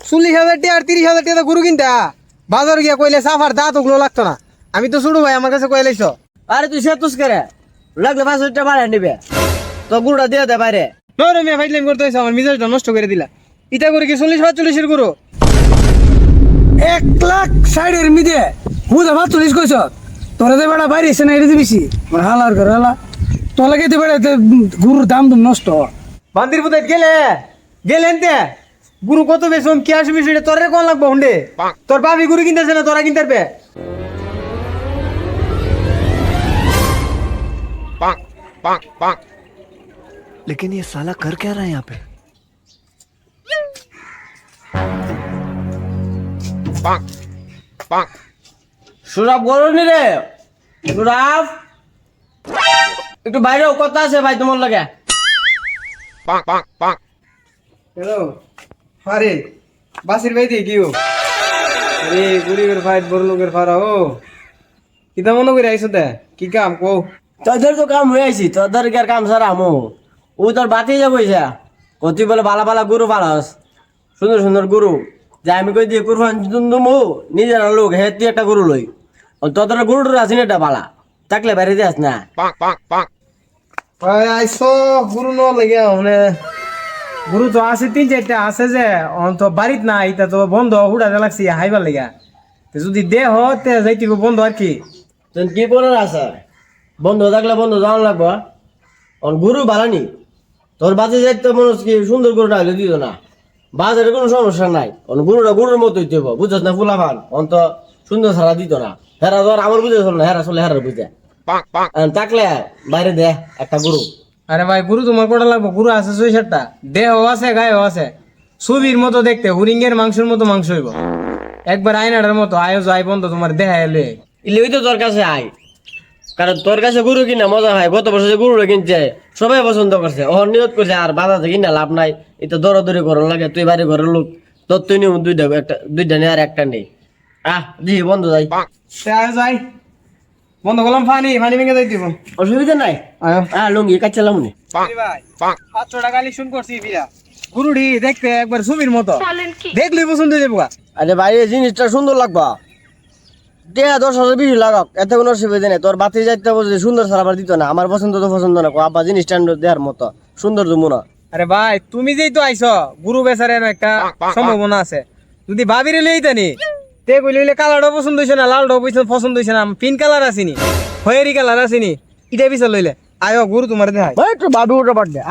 40,000 টাকা আর 30,000 টাকা গরু কিনতা বাজার গিয়া কইলে সাফার দাঁত ওগুলো লাগতো না। আমি তো ছোট ভাই, আমার কাছে কইলাইছ। আরে তুই সে তুস করে লাগলে 500 টাকা বাড়ায় নিবে তো গুড়া দিয়ে দে বাইরে। নরে মিয়া ফাইজলামি করতে হইছে, আমার মিজাজটা নষ্ট করে দিলা। ইটা করে কি 40-45 গরু? 1,60,000 মিদে হুদা 45 কইছ। তোরা যে বেড়া বাইরে এসে না এটা দিবিছি হালার ঘর হালা তোলা কেতে বেড়া গরুর দাম তো নষ্ট। বান্দির পুতাইত গেলেন তে গুরু কত বেশম কি আসবি সেটা তোরে কোন লাগবো হুন্ডে? তোর বাপি গুরু কিনতেছে না, তোরা কিনতে পারবে? लेकिन ये साला कर क्या रहा है यहाँ पे? সুরাব গরনি রে সুরাব, একটু বাইরেও কথা আছে ভাই তোমার লাগে। হ্যালো আরে বাসির ভাই দিয়ে কিও? আরে গরিবের ফাইট বড় লোকের ফারা ও কিতা মনে করে আইছো তে? কি কাম কও? তোদের তো কাম হয়ে আইছি, তোদের কি আর কাম সারা আমো? ও তোর বাতি যাব হইছা কতি বলে বালা বালা গরু পালাস, সুন্দর সুন্দর গরু যে আমি কই দিয়ে কুরবান দুমু নিজের লোক হে তুই একটা গরু লই। তোদের গরুটার আছে না এটা বালা থাকলে বাইরে দিয়াস না। ভাই আইছো গুরু ন লাগে মানে গুরু তো আছে 3-4টা আছে যে অন্ত বাড়িত না, এটা তো বন্ধ হুড়াতে লাগছি হাইবার লাগা। যদি দেহ তে যাইতে বন্ধ আর কি। তুই কি বলার আছে বন্ধ থাকলে বন্ধ যাওয়ান লাগবো। গরু বালানি তোর বাজে যাইতে মনে হচ্ছে কি সুন্দর গরুটা হইলে দিত না, বাজারে কোনো সমস্যা নাই। গরুটা গরুর মতোই দেব বুঝছ না, ফুলা ভান অন্ত সুন্দর ছাড়া দিত না। হেরা ধর আমার বুঝে চল না, হেরা চলে হেরার বুঝে থাকলে বাইরে দে একটা গরু। আরে ভাই গুরু তোমার কটা লাগবো? গুরু আছে 6-7টা, দেহ আছে গায়েও আছে, ছবির মতো দেখতে, হরিঙ্গের মাংসের মতো মাংস হইব, একবার আয়নাটার মতো আয়ো যাই বন্ধ তোমার দেহা এলে। ইলে ওই তো তোর কাছে আয়, কারণ তোর কাছে গরু কিনা মজা হয়। গত বছর যে গরুটা কিনছে সবাই পছন্দ করছে, ওর নিয়ত করছে আর বাজাতে কিনা লাভ নাই, এটা দৌড়াদৌড়ি করার লাগে। তুই বাড়ি ঘরের লোক তোর তুই নিও দুইটা নেই আর একটা নেই। দিই বন্ধ যাই আয়ো যাই বন্ধ করলাম, ফানি ভেঙে যাই দিব, অসুবিধা নাই। আয়ো লুঙ্গি কাচ্চালাম নি ভাই 500 টাকা কালেকশন করছি বিরা গুরুডি দেখতে একবার ছবির মতো, দেখলেই পছন্দ হয়ে যাবো। আরে বাইরে জিনিসটা সুন্দর লাগবা, 10,000 বেশি লাগাক এত কোনো অসুবিধা নেই। তোর বাতি যাইতে বলছে সুন্দর সারাবার দিত না, আমার পছন্দ তো পছন্দ না। আব্বা জিনিসটা দেওয়ার মতো সুন্দর জমু না। আরে ভাই তুমি যেই তো আইছো গুরু বেচারের একটা সম্ভাবনা আছে, যদি ভাবিরে লইতা নি তে কইলে কালারটাও পছন্দ হইছে না, লালটাও পছন্দ হইছে না, পিঙ্ক কালার আসেনি, খয়েরি কালার আসেনি, এটা বিচার লইলে আয়ো গুরু তোমার দেখাই। একটু বাবু ওটা বাড়বে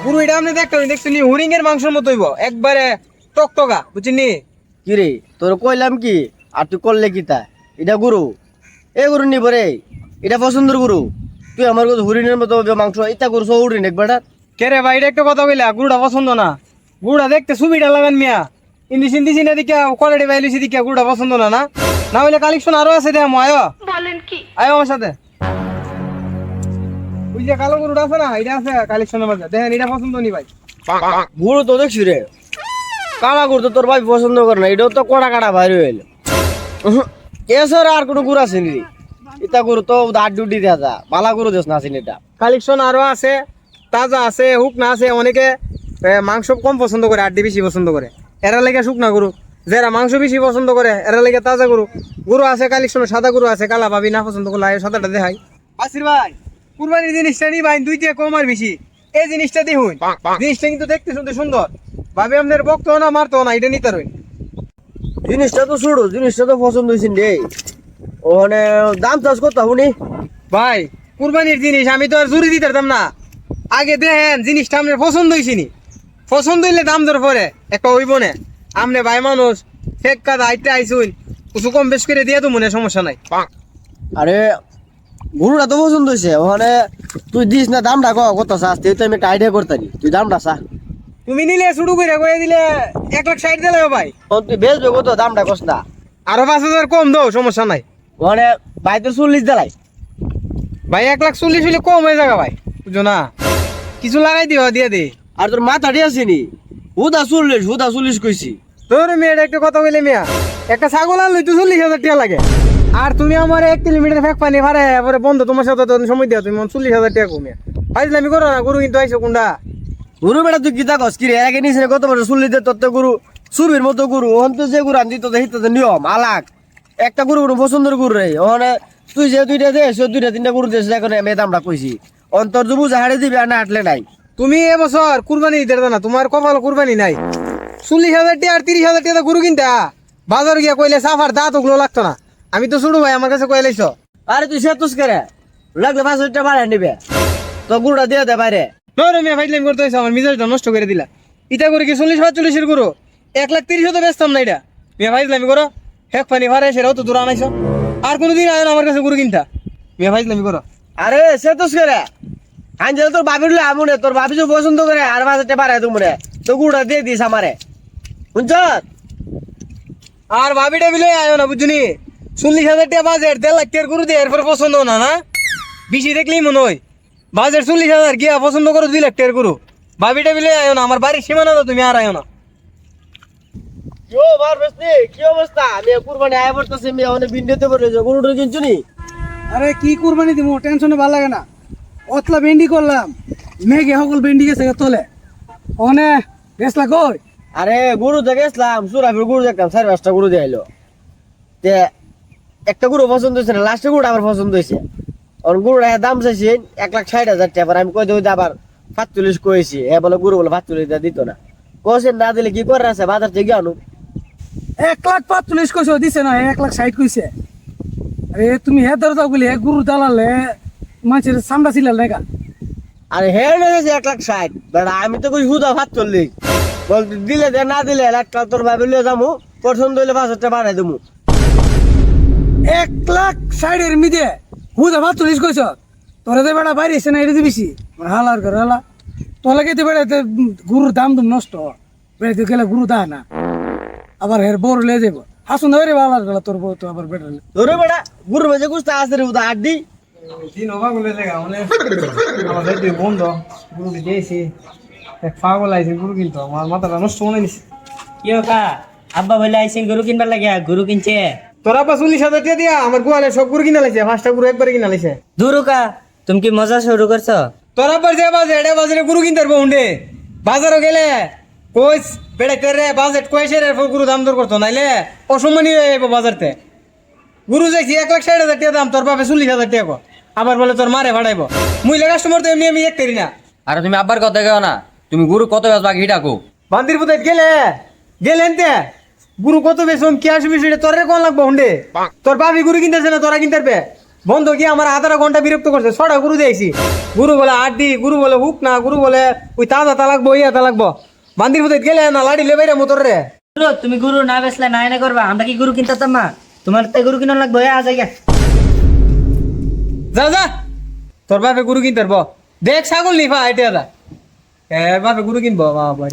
গুরু এটা আপনি দেখছেন হরিং এর মাংসের মতো হইব, একবারে টকটকা বুঝছিনি? কি রে তোর কইলাম কি আর তুই করলে কি তা? এটা গরু এ গরু নিব রে, এটা পছন্দের গরু। তুই আমার কাছে হরিণের মতো মাংস এটা গরু সব হরিণ একবার। কে রে ভাই এটা একটা কথা কইলা, গুরুটা পছন্দ না? গুরুটা দেখতে ছবিটা লাগান মিয়া, ইন্দিসিন দিছি না দিকে কোয়ালিটি বাইলিছি দিকে গুরুটা পছন্দ না। না হইলে কালেকশন আরো আছে দে আয়ো বলেন কি, আয়ো আমার সাথে। ওই যে কালো গরুটা আছে না, এটা আছে কালেকশনের মধ্যে, দেখেন এটা পছন্দ নি ভাই? গরু তো দেখছি রে কালা গরু তো তোর ভাই পছন্দ করে না, এটাও তো কড়া কাটা বাইরে হইল। এছাড়া আর কোনো গরু আছে নি? এটা গরু তো দাঁড় ডুটি দেওয়া যা বালা গরু দেশ না আছে এটা। কালেকশন আরো আছে, তাজা আছে, শুকনা আছে। অনেকে মাংস কম পছন্দ করে, আড্ডি বেশি পছন্দ করে, এরা লেগে শুকনা গরু। যারা মাংস বেশি পছন্দ করে এরা লেগে তাজা গরু। গরু আছে কালেকশন, সাদা গরু আছে, কালা ভাবি না পছন্দ করলে সাদাটা দেখাই। আসির ভাই কুরবানির জিনিসটা নি ভাই, 2 টাকা কম আর বেশি এই জিনিসটা দেখুন, জিনিসটা কিন্তু দেখতে শুনতে সুন্দর, ভাবি আপনার বক্ত না মারতো না, এটা নিতে রইন। জিনিসটা তো ছোট, জিনিসটা তো পছন্দ হয়েছে রে। ওখানে দাম চাষ করতে হবে নি ভাই, কুরবানির জিনিস আমি তো আর জুড়ি দিতে পারতাম না। আগে দেখেন জিনিসটা আপনার পছন্দ হয়েছে নি, পছন্দ হইলে দাম দর পরে একটা হইব না। আপনি ভাই মানুষ ফেক কাদা আইতে আইসুন, কিছু কম বেশ করে দিয়ে তো মনে সমস্যা নাই। আরে গরুটা তো পছন্দ হয়েছে, ওখানে তুই দিস না দামটা কত চাস, তুই তো আমি একটা আইডিয়া করতারি, তুই দামটা চা। তুমি নিলে শুরু করে কয়ে দিলে 1,60,000 দিলে ভাই, তুই বেচবে কত দামটা কস না, আরো 5,000 কম দাও সমস্যা নাই। ওখানে ভাই তোর 40 দিলাই ভাই 1,40,000 হইলে কম হয়ে যাবে ভাই, বুঝো না? কিছু লাগাই দিও, দিয়ে দে। আর তোর মাথা দিয়ে আসেনি হুদা 40 কইছি। তোর মেয়ের একটা কথা বলে মিয়া, একটা ছাগল আনলে তো 40,000 টাকা লাগে, আর তুমি আমার 1 কিলোমিটার ফেক পানি ভাড়া পরে বন্ধ, তোমার সাথে তো সময় দেওয়া, তুমি 40,000 টাকা কমিয়া ফাইজলামি করো না। গরু কিন্তু আইসো কোনটা গুরু বেটা তুই গীতা কস কি রে? এর আগে নিস কত বছর চুল্লিতে তত্ত্ব গুরু সুরবির মতো গুরু ওখান তো যে গুরু আনতি তো হিতে নিয়ম আলাক একটা গুরু কোনো পছন্দের গুরু রে ওখানে তুই যে দুইটা দেশ দুইটা তিনটা গুরু দেশ এখন আমি দামটা কইছি অন্তর জবু হাড়ে দিবি আর না হাঁটলে নাই। তুমি এবছর কুরবানি দিতে না, তোমার কপাল কুরবানি নাই। 40,000 টাকা আর 30,000 টাকা গুরু কিনতা বাজার গিয়া কইলে সাফার দাঁত ওগুলো লাগতো না। আমি তো ছোট ভাই, আমার কাছে কইলাইছ। আরে তুই সে তুস করে লাগলে 500 টাকা বাড়ায় নিবে তো গুরুটা দিয়ে দে বাইরে। নরে মিয়া ফাইজলামি করতে হইছে, আমার মিজাজটা নষ্ট করে দিলা। ইটা করে কি 40-45 এর গুরু 1,30,000 তো বেচতাম না। এটা মিয়া ফাইজলামি করো, হেক পানি ভাড়া সেটাও তো দূর আনাইছ। আর কোনোদিন আয় না আমার কাছে গুরু কিনতা। মিয়া ফাইজলামি করো। আরে সে তুস করে আনজেল তোর ভাবির লে আমুনে তোর ভাবি যে পছন্দ করে আর 500 টাকা বাড়ায় তুমি তো গুরুটা দিয়ে দিস আমারে বুঝছ। আর ভাবিটা বিলে আয় না বুঝুনি। 40,000 টাকা বাজেট 1.5 লাখ টাকার গুরু দিয়ে এরপর পছন্দ না না বেশি দেখলেই মনে হয়। বাজেট 40,000 গিয়া পছন্দ করো 2 লাখ টাকার গুরু। ভাবিটা বিলে আয় না, আমার বাড়ির সীমানা তো তুমি আর আয় না। কি বার বেসনি কি অবস্থা? আমি কুরবানি আয় পড়তেছি আমি অনেক ভিডিওতে পড়ে যে গরুটা কিনছু নি? আরে কি কুরবানি দিব, টেনশনে ভালো লাগে না। অতলা ভেন্ডি করলাম, মেঘে সকল ভেন্ডি গেছে তোলে ওনে বেসলা কই। আরে গরু দেখে গেছিলাম সুরাফির গরু দেখলাম 4-5টা গরু দিয়ে আইলো তে একটা গরু পছন্দ হয়েছে না, লাস্টের গরুটা আমার পছন্দ হয়েছে। ওর গরুটা দাম চাইছি 1,60,000 টাকা। আমি কই দেবো আবার 45 কইছি, হ্যাঁ বলে গরু বলে 45 দিত না। কোসেন না দিলে কি করে আছে বাজার থেকে আনু। 1,45,000 কইছো দিছে না, 1,60,000 কইছে। আরে তুমি হে ধরে দাও বলি গুরু দালালে মানুষের সামরা ছিল না। আরে হ্যাঁ নিয়েছে 1,60,000 বেড়া আমি তো কই হুদা 45 বলতে দিলে দে না দিলে 1,00,000 তোর ভাবি লিয়ে যাবো পছন্দ হইলে 500 টাকা বাড়াই দেবো। 1,60,000 এর মিদে হুদা 45 কইছ। তোরা তো বেড়া বাইরে এসে না এটা দিবিছি হালার করে হালা তোলা কেতে বেড়াতে গুরুর দাম দুম নষ্ট বেড়াতে গেলে গুরু দা না আবার হের বড় লে যাবো হাসুন ধরে হালার গেলা তোর বউ তো আবার বেড়া ধরে বেড়া গরু মাঝে কুস্তা আসে রে হুদা আড্ডি দিন অবাক হলে জায়গা মানে আমাদের দুই বন্ধু গুরু দিয়েছি। এক পাগল আইছে গুরু কিনতো, আমার মাথাটা নষ্ট মনে নিছে। কি কা আব্বা বলে আইছেন গরু কিনবার লাগে, গরু কিনছে। তোরা 40,000 টাকা দিয়া আমার গোয়ালে সব গুরু কিনা লাইছে, 5টা গুরু একবারে কিনা লাইছে। দূর কা তুমি কি মজা শুরু করছো? তোরা পর যে বাজেট এটা বাজারে গুরু কিনতে পারবো হুন্ডে বাজারও গেলে কইস বেড়াইতে রে বাজেট কইছে রে গুরু দাম দর করতো নাইলে অসম্মানী হয়ে যাবো বাজারতে। গুরু যাইছি 1,60,000 টাকা দাম, তোর বাপে 40,000 টাকা আবার বলে তোর মারে ভাড়াইবো। মুই কাস্টমার তো এমনি আমি এক করি না। আরে তুমি আব্বার কথা কেউ না, তুমি গরু কত বেচবা কি ডাকো। বান্দির পুতাই গেলেন তে গুরু কত বেশম কি আসবি সেটা তোর কোন লাগবো হুন্ডে। তোর বাপি গুরু কিনতেছে না, তোরা কিনতে পারবে। বন্ধ গিয়ে আমার আধা ঘন্টা বিরক্ত করছে। 6টা গুরু দিয়েছি, গুরু বলে আড্ডি, গুরু বলে হুক না, গুরু বলে ওই তাজা লাগবো ইয়া লাগবো। বান্দির পুতাই গেলে না লাড়ি লেবাইরে মোটর রে। তুমি গরু না বেচলে না এনে করবা, আমরা কি গরু কিনতাম না? তোমার তো গরু কিনা লাগবে আজ আগে যা তোর বাপে গুরু কিনতে পারবো। দেখ ছাগল নিফা এটা বাপে গুরু কিনবো বাবা।